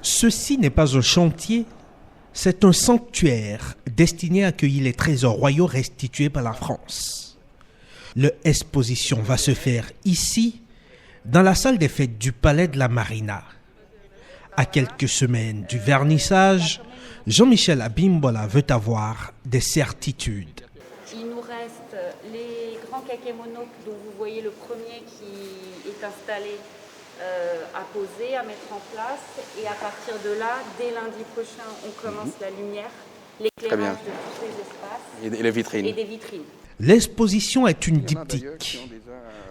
Ceci n'est pas un chantier, c'est un sanctuaire destiné à accueillir les trésors royaux restitués par la France. L'exposition va se faire ici, dans la salle des fêtes du Palais de la Marina. À quelques semaines du vernissage, Jean-Michel Abimbola veut avoir des certitudes. Il nous reste les grands kakémonos dont vous voyez le premier qui est installé à poser, à mettre en place. Et à partir de là, dès lundi prochain, on commence la lumière, l'éclairage de tous les espaces et les vitrines. Et des vitrines. L'exposition est une diptyque.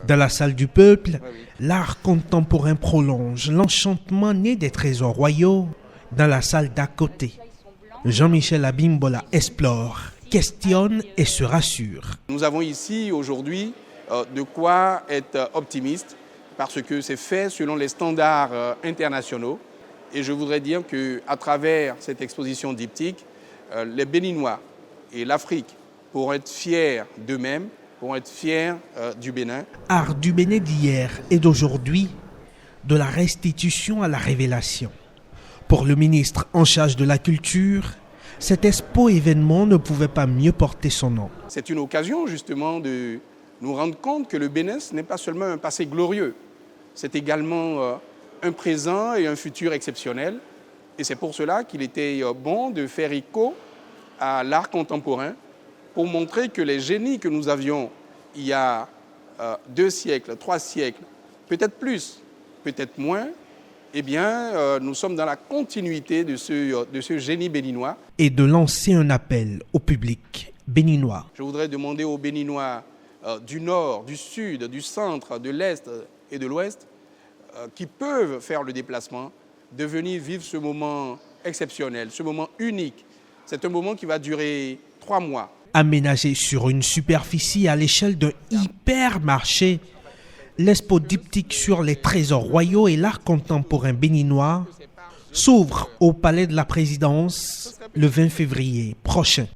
Dans la salle du peuple, l'art contemporain prolonge l'enchantement né des trésors royaux. Dans la salle d'à côté, Jean-Michel Abimbola explore, questionne et se rassure. Nous avons ici aujourd'hui de quoi être optimiste parce que c'est fait selon les standards internationaux. Et je voudrais dire qu'à travers cette exposition diptyque, les Béninois et l'Afrique pourront être fiers d'eux-mêmes, pourront être fiers du Bénin. Art du Bénin d'hier et d'aujourd'hui, de la restitution à la révélation. Pour le ministre en charge de la culture, cet expo-événement ne pouvait pas mieux porter son nom. C'est une occasion justement de nous rendre compte que le Bénin, ce n'est pas seulement un passé glorieux, c'est également un présent et un futur exceptionnel. Et c'est pour cela qu'il était bon de faire écho à l'art contemporain pour montrer que les génies que nous avions il y a 2 siècles, 3 siècles, peut-être plus, peut-être moins, eh bien, nous sommes dans la continuité de ce génie béninois. Et de lancer un appel au public béninois. Je voudrais demander aux Béninois du nord, du sud, du centre, de l'est et de l'ouest qui peuvent faire le déplacement, de venir vivre ce moment exceptionnel, ce moment unique. C'est un moment qui va durer 3 mois. Aménagé sur une superficie à l'échelle d'un hypermarché, l'expo diptyque sur les trésors royaux et l'art contemporain béninois s'ouvre au Palais de la Présidence le 20 février prochain.